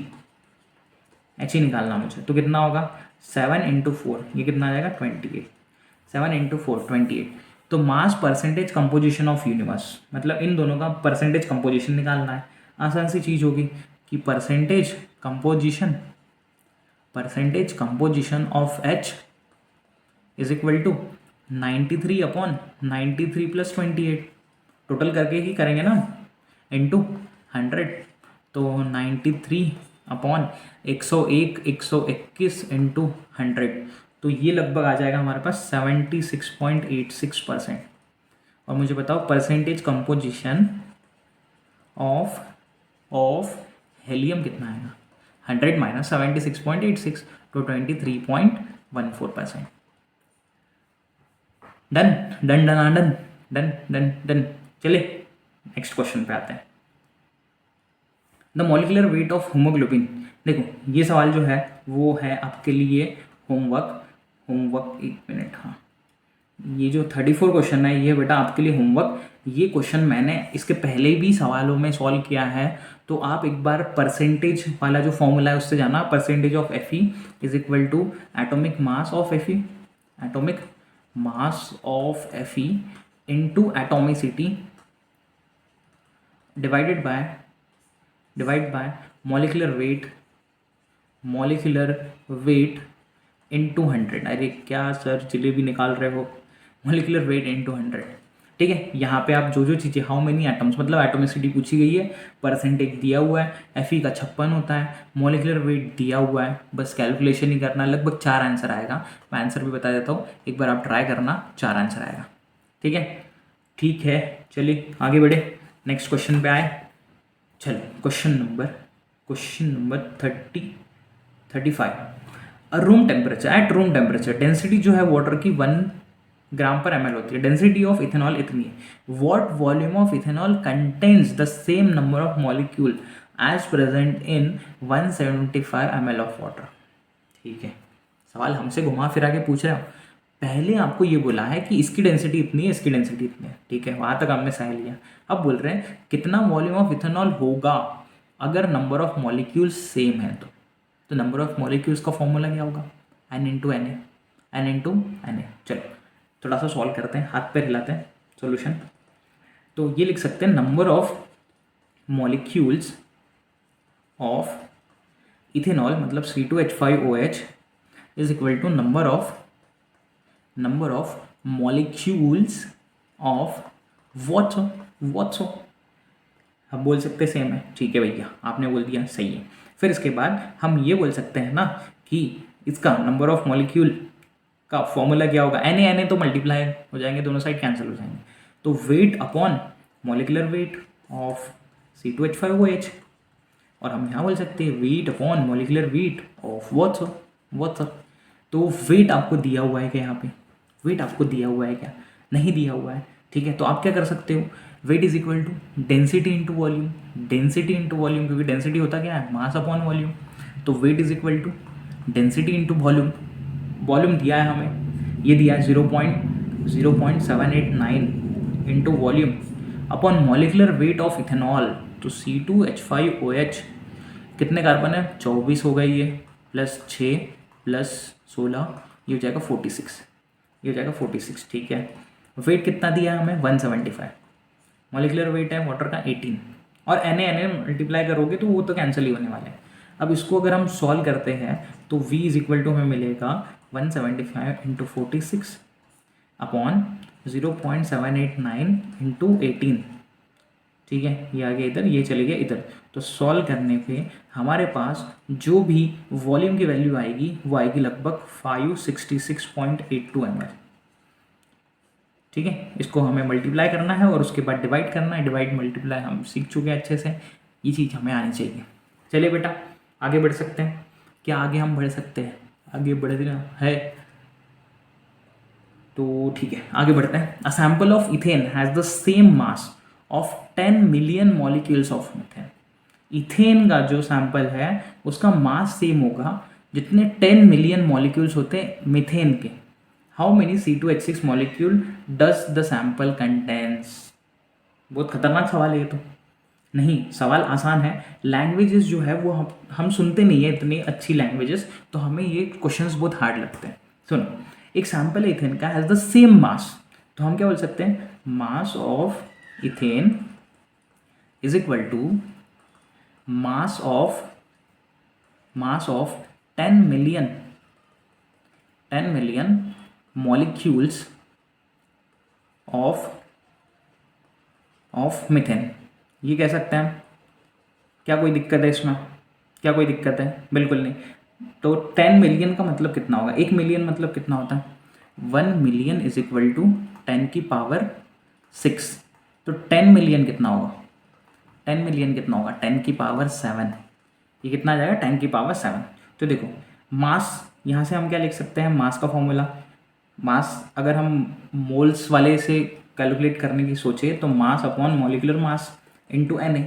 निकालना मुझे, तो कितना होगा 7 इंटू 4, ये कितना आ जाएगा 28, 7 इंटू 4 28। तो मास परसेंटेज कंपोजिशन ऑफ यूनिवर्स, मतलब इन दोनों का परसेंटेज कंपोजिशन निकालना है। आसान सी चीज़ होगी कि percentage composition of H is equal to 93 upon 93 plus 28, total करके ही करेंगे ना, इंटू 100, तो 93 अपॉन 101 121 इंटू 100, तो ये लगभग आ जाएगा हमारे पास 76.86%। और मुझे बताओ परसेंटेज कंपोजिशन ऑफ हीलियम कितना आएगा, 100 माइनस 76.86, तो 23.14%। Done done done done done done done. चलिए नेक्स्ट क्वेश्चन पे आते हैं। The molecular weight of haemoglobin. देखो ये सवाल जो है वो है आपके लिए होमवर्क, एक मिनट, हाँ, ये जो 34 क्वेश्चन है ये बेटा आपके लिए होमवर्क। ये क्वेश्चन मैंने इसके पहले भी सवालों में सॉल्व किया है, तो आप एक बार परसेंटेज वाला जो फॉर्मूला है उससे जाना। Percentage of Fe is equal to atomic mass of Fe into atomicity divide by molecular weight into 100। अरे क्या सर जलेबी निकाल रहे हो, मॉलिकुलर वेट इंटू 100। ठीक है, यहाँ पे आप जो चीज़ें, हाउ मेनी एटम्स, मतलब एटोमिसिटी पूछी गई है, परसेंटेज दिया हुआ है, Fe का 56 होता है, मॉलिकुलर वेट दिया हुआ है, बस कैलकुलेशन ही करना। लगभग 4 आंसर आएगा, मैं आंसर भी बता देता हूँ, एक बार आप ट्राई करना, 4 आंसर आएगा। ठीक है, चलिए आगे बढ़े, नेक्स्ट क्वेश्चन पे आए। चलो question number 35। At room temperature density जो है वाटर की 1 ग्राम पर ml होती है। डेंसिटी ऑफ इथेनॉल इतनी है। What volume of ethanol contains the same number of molecule as present in 175 ml of water. ठीक है, सवाल हमसे घुमा फिरा के पूछ रहे हो। पहले आपको ये बोला है कि इसकी डेंसिटी इतनी है, इसकी डेंसिटी इतनी है, ठीक है, वहाँ तक हमने सह लिया। अब बोल रहे हैं कितना वॉल्यूम ऑफ इथेनॉल होगा अगर नंबर ऑफ मॉलिक्यूल्स सेम है। तो नंबर ऑफ मॉलिक्यूल्स का फॉर्मूला क्या होगा, n इंटू Na। चलो थोड़ा सा सॉल्व करते हैं, हाथ पे हिलाते हैं सॉल्यूशन। तो ये लिख सकते हैं number of molecules of ethanol मतलब C2H5OH is equal to number of molecules of व्हाट्सो। हम बोल सकते सेम है, ठीक है भैया, आपने बोल दिया सही है। फिर इसके बाद हम ये बोल सकते हैं ना कि इसका नंबर ऑफ मॉलिक्यूल का फॉर्मूला क्या होगा, Na तो मल्टीप्लाई हो जाएंगे, दोनों साइड कैंसिल हो जाएंगे, तो weight upon molecular weight of C2H5OH। और हम यहाँ बोल सकते हैं weight upon molecular weight of व्हाट्सो। तो वेट आपको दिया हुआ है क्या, यहाँ पे वेट आपको दिया हुआ है क्या, नहीं दिया हुआ है, ठीक है। तो आप क्या कर सकते हो, weight is equal to density into volume, क्योंकि डेंसिटी होता क्या है, मास अपॉन वॉल्यूम। तो weight is equal to density into volume दिया है हमें, ये दिया है 0.789 into volume upon molecular weight of ethanol, तो C2H5OH कितने कार्बन है, 24 हो गई ये, प्लस 6 प्लस 16, ये हो जाएगा 46, ये हो जाएगा 46, ठीक है। वेट कितना दिया है हमें, 175, मॉलिकुलर वेट है वाटर का 18, और एन मल्टीप्लाई करोगे तो वो तो कैंसिल ही होने वाले हैं। अब इसको अगर हम सॉल्व करते हैं तो v इज इक्वल टू हमें मिलेगा 175 इंटू 46 अपॉन 0.789 इंटू 18, ठीक है। ये आ गया इधर, ये चले गया इधर, तो सॉल्व करने पे हमारे पास जो भी वॉल्यूम की वैल्यू आएगी वो आएगी लगभग 566.82 ml, ठीक है। इसको हमें मल्टीप्लाई करना है और उसके बाद डिवाइड करना है, डिवाइड मल्टीप्लाई हम सीख चुके हैं अच्छे से, ये चीज़ हमें आनी चाहिए। चलिए बेटा आगे बढ़ सकते हैं, क्या आगे हम बढ़ सकते हैं, आगे बढ़ना है तो ठीक है आगे बढ़ते हैं। A sample of ethane has the same mass of 10 million molecules of methane. Ethane का जो सैंपल है उसका मास सेम होगा जितने 10 मिलियन मॉलिक्यूल्स होते हैं मीथेन के। How many C2H6 molecule does the sample contains. बहुत खतरनाक सवाल है ये तो। नहीं, सवाल आसान है। लैंग्वेजेस जो है वो हम सुनते नहीं है इतनी अच्छी लैंग्वेजेस, तो हमें ये क्वेश्चंस बहुत हार्ड लगते हैं। सुनो, एक सैंपल है इथेन का, हैज़ द सेम मास, तो हम क्या बोल सकते हैं, mass of ethane is equal to mass of 10 million molecules of methane. ये कह सकते हैं। क्या कोई दिक्कत है इसमें, क्या कोई दिक्कत है, बिल्कुल नहीं। तो 10 मिलियन का मतलब कितना होगा, 1 मिलियन मतलब कितना होता है, 1 मिलियन इज इक्वल टू 10 की पावर 6। तो 10 मिलियन कितना होगा, 10 मिलियन कितना होगा, 10 की पावर 7। ये कितना आ जाएगा, 10 की पावर 7। तो देखो मास, यहाँ से हम क्या लिख सकते हैं, मास का फॉर्मूला, मास अगर हम मोल्स वाले से कैलकुलेट करने की सोचे तो mass upon molecular mass into Na।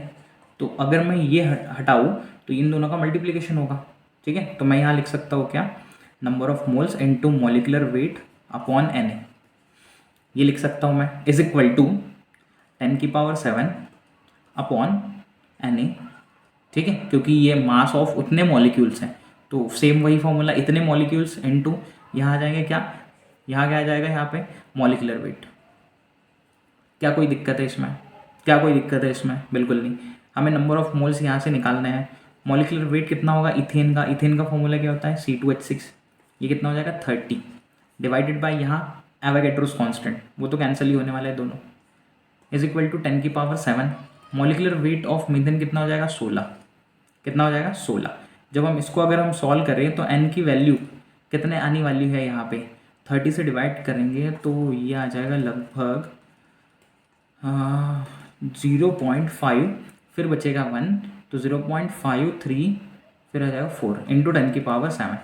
तो अगर मैं ये हटाऊँ तो इन दोनों का मल्टीप्लिकेशन होगा, ठीक है। तो मैं यहाँ लिख सकता हूँ क्या, number of moles into molecular weight upon Na, ये लिख सकता हूँ मैं, इज इक्वल टू 10 की पावर 7 अपॉन Na, ठीक है। क्योंकि ये मास ऑफ उतने मॉलिक्यूल्स हैं तो सेम वही फॉर्मूला, इतने मॉलिक्यूल्स इनटू यहाँ आ जाएंगे क्या, यहाँ क्या आ जाएगा, यहाँ पे मॉलिकुलर वेट। क्या कोई दिक्कत है इसमें, क्या कोई दिक्कत है इसमें, बिल्कुल नहीं। हमें नंबर ऑफ मोल्स यहाँ से निकालना है। मॉलिकुलर वेट कितना होगा इथेन का फॉर्मूला क्या होता है, C2H6, ये कितना हो जाएगा 30 डिवाइडेड बाय यहाँ एवोगैड्रोस कांस्टेंट, वो तो कैंसिल ही होने वाला है दोनों, इज इक्वल टू 10 की power 7। Molecular weight of methane कितना हो जाएगा 16, कितना हो जाएगा 16। जब हम इसको अगर हम सॉल्व करें तो n की वैल्यू कितने आने वाली है, यहाँ पे 30 से डिवाइड करेंगे तो ये आ जाएगा लगभग 0.5, फिर बचेगा 1, तो 0.53, फिर आ जाएगा 4 इंटू 10 की पावर 7।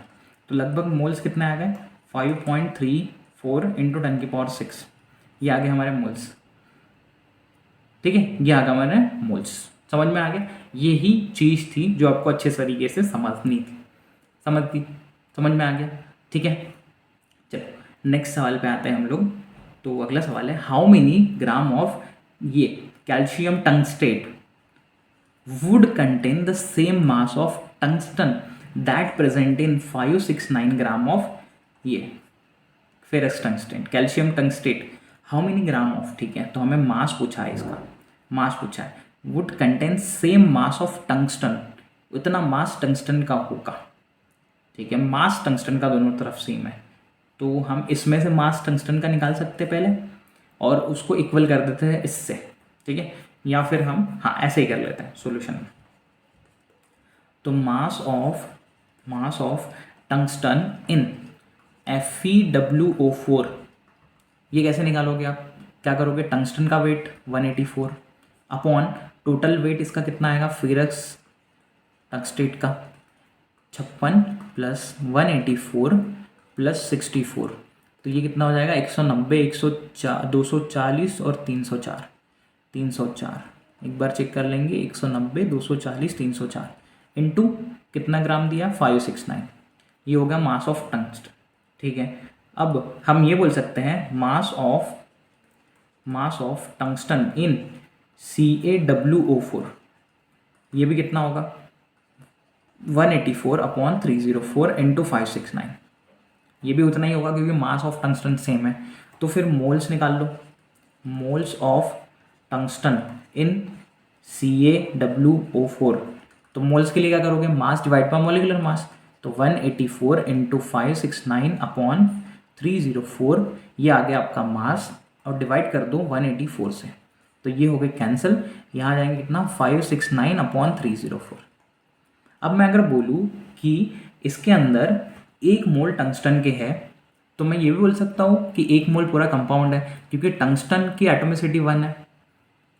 तो लगभग मोल्स कितने आ गए, 5.34 इंटू 10 की पावर 6, ये आ गए हमारे मोल्स, ठीक है। ये आ गया हमारे मोल्स, समझ में आ गया। यही चीज़ थी जो आपको अच्छे तरीके से समझनी थी, समझ में आ गया, ठीक है। चलो नेक्स्ट सवाल पे आते हैं हम लोग। तो अगला सवाल है, हाउ मेनी ग्राम ऑफ ये calcium tungstate would contain the same mass of tungsten that present in 569 gram of ये ferrous tungstate, calcium tungstate, how many gram of, ठीक है। तो हमें मास पूछा है, इसका मास पूछा है, would contain same mass of tungsten, उतना मास टंगस्टन का होगा, ठीक है। मास टंगस्टन का दोनों तरफ सेम है, तो हम इसमें से मास टंगस्टन का निकाल सकते पहले और उसको इक्वल कर देते हैं इससे, ठीक है। या फिर हम हाँ ऐसे ही कर लेते हैं सॉल्यूशन में। तो mass of tungsten in FeWO4, ये कैसे निकालोगे आप, क्या करोगे, टंगस्टन का वेट 184 अपॉन टोटल वेट इसका कितना आएगा, फेरस टंगस्टेट का 56 प्लस 184 प्लस 64, तो ये कितना हो जाएगा 190, 240 और 304, एक बार चेक कर लेंगे, 190, 240, 304 इंटू कितना ग्राम दिया 569, ये होगा मास ऑफ टंगस्टन, ठीक है। अब हम ये बोल सकते हैं mass of tungsten in CaWO4, ये भी कितना होगा 184/304 × 569, ये भी उतना ही होगा क्योंकि मास ऑफ टंगस्टन सेम है। तो फिर मोल्स निकाल लो, moles of tungsten in CaWO4, तो मोल्स के लिए क्या करोगे, mass divide by molecular mass, तो 184 × 569/304, ये आ गया आपका मास, और डिवाइड कर दो 184 से, तो ये हो गए कैंसिल, यहाँ आ जाएंगे कितना 569/304। अब मैं अगर बोलूँ कि इसके अंदर 1 मोल टंगस्टन के है, तो मैं ये भी बोल सकता हूँ कि 1 मोल पूरा कंपाउंड है, क्योंकि टंगस्टन की एटोमिसिटी 1 है,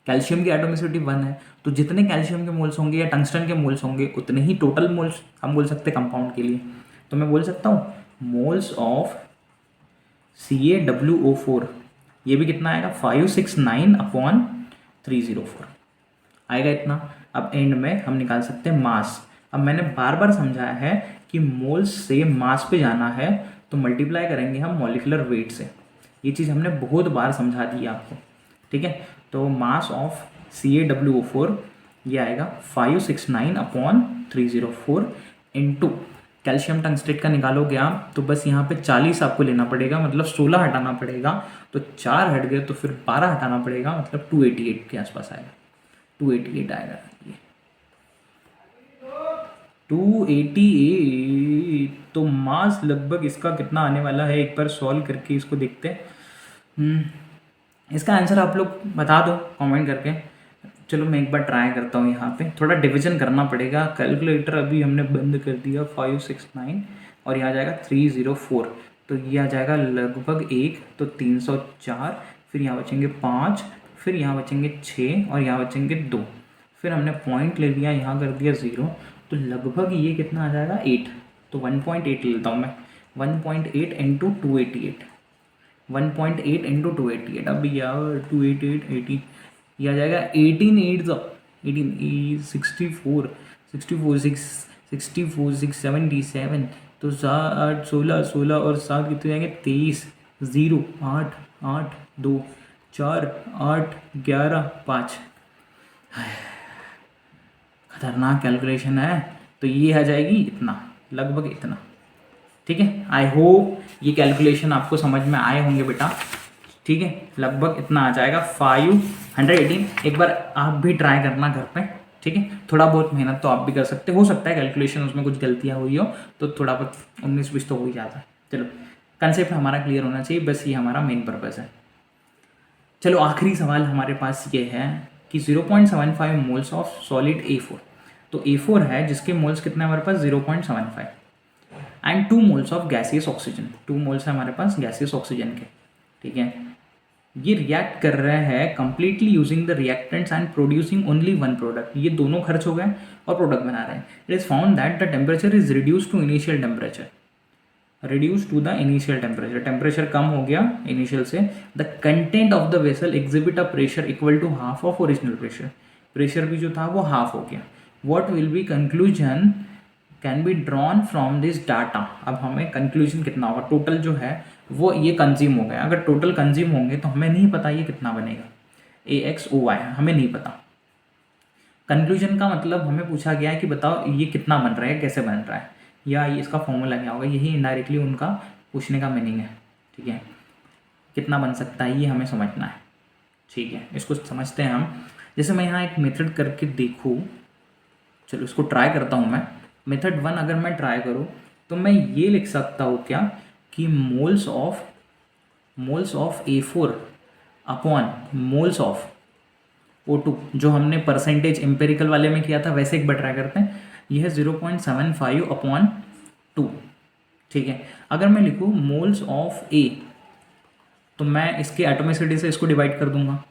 कैल्शियम की एटोमिसिटी 1 है, तो जितने कैल्शियम के मोल्स होंगे या टंगस्टन के मोल्स होंगे उतने ही टोटल मोल्स हम बोल सकते हैं कंपाउंड के लिए। तो मैं बोल सकता हूँ मोल्स ऑफ CaWO4, ये भी कितना आएगा 569/304 आएगा इतना। अब एंड में हम निकाल सकते हैं मास। अब मैंने बार बार समझाया है कि मोल्स से मास पे जाना है तो मल्टीप्लाई करेंगे हम मॉलिक्यूलर वेट से, ये चीज़ हमने बहुत बार समझा दी है आपको, ठीक है। तो मास ऑफ CaWO4 ये आएगा 569/304 इंटू कैल्शियम टंगस्टेट का निकालोगे आप तो बस यहाँ पे 40 आपको लेना पड़ेगा, मतलब 16 हटाना पड़ेगा, तो 4 हट गए तो फिर 12 हटाना पड़ेगा, मतलब 288 के आसपास आएगा, 288 आएगा ये 288। तो मास लगभग इसका कितना आने वाला है, एक बार सॉल्व करके इसको देखते हैं। इसका आंसर आप लोग बता दो कमेंट करके। चलो मैं एक बार ट्राई करता हूँ, यहाँ पे थोड़ा डिवीजन करना पड़ेगा, कैलकुलेटर अभी हमने बंद कर दिया। 569 और यहाँ आ जाएगा 304, तो ये आ जाएगा लगभग 1, तो 304, फिर यहाँ बचेंगे 5, फिर यहाँ बचेंगे 6 और यहाँ बचेंगे 2, फिर हमने पॉइंट ले लिया, यहाँ कर दिया 0, तो लगभग ये कितना आ जाएगा 8, तो 1.8 लेता हूँ मैं, 1.8 इंटू 288, 1.8 इंटू 288, अब यार 288 80, ये आ जाएगा 18 8 64 64 6 77, तो 7 16 16 और 7 कितने जाएंगे 23, 0 8 8 2 4 8 11 5। खतरनाक कैलकुलेशन है, तो ये आ जाएगी इतना, लगभग इतना, ठीक है। आई होप ये कैलकुलेशन आपको समझ में आए होंगे बेटा, ठीक है। लगभग इतना आ जाएगा 518। एक बार आप भी ट्राई करना घर पे, ठीक है। थोड़ा बहुत मेहनत तो आप भी कर सकते हो सकता है कैलकुलेशन उसमें कुछ गलतियाँ हुई हो तो थोड़ा बहुत 19-20 तो हो ही जाता है। चलो कंसेप्ट हमारा क्लियर होना चाहिए, बस ये हमारा मेन पर्पज़ है। चलो आखिरी सवाल हमारे पास ये है कि 0.75 मोल्स ऑफ सॉलिड A4, तो A4 है जिसके मोल्स कितने हमारे पास 0.75, and 2 moles of gaseous oxygen, 2 moles है हमारे पास गैसियस ऑक्सीजन के, ठीक है। ये रिएक्ट कर रहे हैं completely using the reactants and producing only one product, ये दोनों खर्च हो गए और प्रोडक्ट बना रहे हैं। It is found that the temperature is reduce to initial temperature, reduce to the initial temperature, temperature कम हो गया इनिशियल से। The content of the vessel exhibit a pressure equal to half of original pressure, pressure भी जो था वो half हो गया। What will be conclusion can be drawn from this data, अब हमें कंक्लूजन कितना होगा, टोटल जो है वो ये कंज्यूम हो गया, अगर टोटल कंज्यूम होंगे तो हमें नहीं पता ये कितना बनेगा, AXOY हमें नहीं पता। कंक्लूजन का मतलब हमें पूछा गया है कि बताओ ये कितना बन रहा है, कैसे बन रहा है, या ये इसका फॉर्मूला क्या होगा, यही इनडायरेक्टली उनका पूछने का मीनिंग है, ठीक है। कितना बन सकता है ये हमें समझना है, ठीक है। इसको समझते हैं हम, जैसे मैं यहाँ एक मेथड करके देखूँ, चलो इसको ट्राई करता हूँ मैं। मेथड 1 अगर मैं ट्राई करूँ तो मैं ये लिख सकता हूँ क्या कि moles of A4 upon moles of O2, जो हमने परसेंटेज एम्पेरिकल वाले में किया था वैसे एक बार ट्राई करते हैं। यह है 0.75/2, ठीक है। अगर मैं लिखूँ मोल्स ऑफ A तो मैं इसके एटोमिसिटी से इसको डिवाइड कर दूंगा,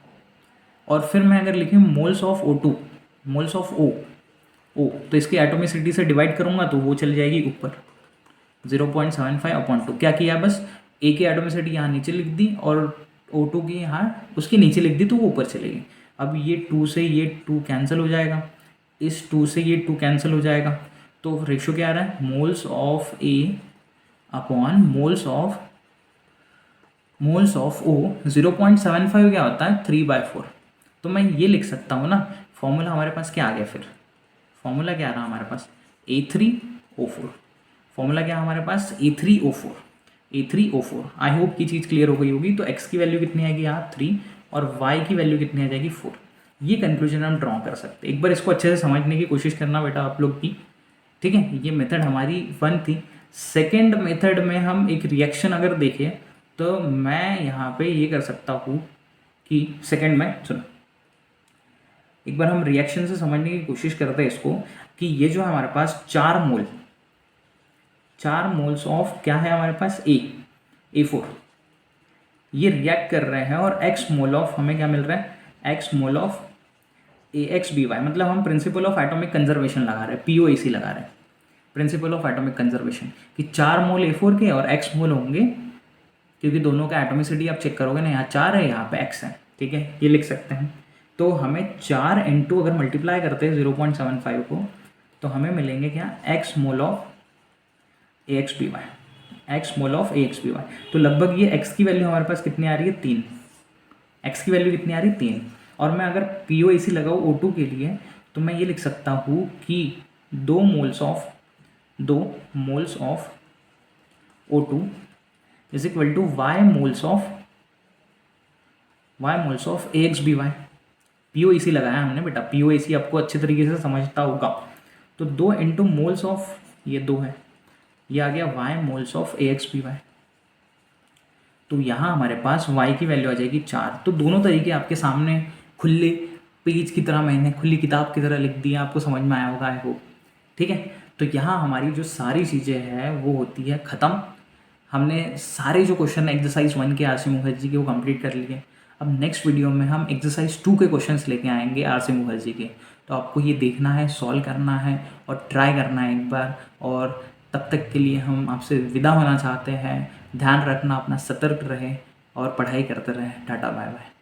और फिर मैं अगर लिखूँ moles of O2, moles of O तो इसकी एटोमिसिटी से डिवाइड करूंगा तो वो चल जाएगी ऊपर 0.75/2। क्या किया, बस A की एटोमिसिटी यहाँ नीचे लिख दी और O2 की यहाँ उसके नीचे लिख दी तो वो ऊपर चलेगी। अब ये 2 से ये 2 कैंसिल हो जाएगा, इस 2 से ये 2 कैंसिल हो जाएगा, तो रेशो क्या आ रहा है moles of A upon moles of moles of O 0.75 क्या होता है 3/4। तो मैं ये लिख सकता हूँ ना, फॉर्मूला हमारे पास क्या आ गया फिर, फॉर्मूला क्या आ रहा हमारे पास A3O4। फॉर्मूला क्या है हमारे पास A3O4। A3O4 आई होप की चीज़ क्लियर हो गई होगी। तो x की वैल्यू कितनी आएगी यहाँ 3 और y की वैल्यू कितनी आ जाएगी 4। ये कंक्लूजन हम ड्रॉ कर सकते हैं। एक बार इसको अच्छे से समझने की कोशिश करना बेटा आप लोग की, ठीक है। ये मेथड हमारी 1 थी। सेकेंड मेथड में हम एक रिएक्शन अगर देखें तो मैं यहाँ पे ये कर सकता हूँ कि सेकेंड में सुनो, एक बार हम रिएक्शन से समझने की कोशिश करते हैं इसको, कि ये जो है हमारे पास 4 मोल्स ऑफ क्या है हमारे पास A4, ये रिएक्ट कर रहे हैं और x मोल ऑफ हमें क्या मिल रहा है x मोल ऑफ AXBY। मतलब हम प्रिंसिपल ऑफ एटॉमिक कंजर्वेशन लगा रहे हैं, POAC लगा रहे हैं, प्रिंसिपल ऑफ एटॉमिक कंजर्वेशन, कि 4 मोल A4 के और x मोल होंगे, क्योंकि दोनों का एटोमिसिटी आप चेक करोगे ना, यहाँ 4 है यहाँ पे x है, ठीक है। ये लिख सकते हैं। तो हमें 4 इंटू अगर मल्टीप्लाई करते हैं 0.75 को, तो हमें मिलेंगे क्या x mole of AXBY, x mole of AXBY। तो लगभग ये x की वैल्यू हमारे पास कितनी आ रही है 3, x की वैल्यू कितनी आ रही है 3। और मैं अगर POAC लगाऊँ O2 के लिए तो मैं ये लिख सकता हूँ कि 2 moles of O2 is equal to y moles of AXBY। POAC लगाया हमने बेटा, POAC आपको अच्छे तरीके से समझता होगा। तो 2 इंटू मोल्स ऑफ ये 2 है, ये आ गया y मोल्स ऑफ AXBY। तो यहाँ हमारे पास y की वैल्यू आ जाएगी 4। तो दोनों तरीके आपके सामने खुले पेज की तरह, मैंने खुली किताब की तरह लिख दिया, आपको समझ में आया होगा आई होप, ठीक है। तो यहाँ हमारी जो सारी चीज़ें हैं वो होती है ख़त्म। हमने सारे जो क्वेश्चन एक्सरसाइज 1 के RC मुखर्जी के वो कंप्लीट कर लिए। अब नेक्स्ट वीडियो में हम एक्सरसाइज 2 के क्वेश्चंस लेके आएंगे RC मुखर्जी के। तो आपको ये देखना है, सॉल्व करना है और ट्राई करना है एक बार। और तब तक के लिए हम आपसे विदा होना चाहते हैं। ध्यान रखना अपना, सतर्क रहे और पढ़ाई करते रहें। Tata bye bye.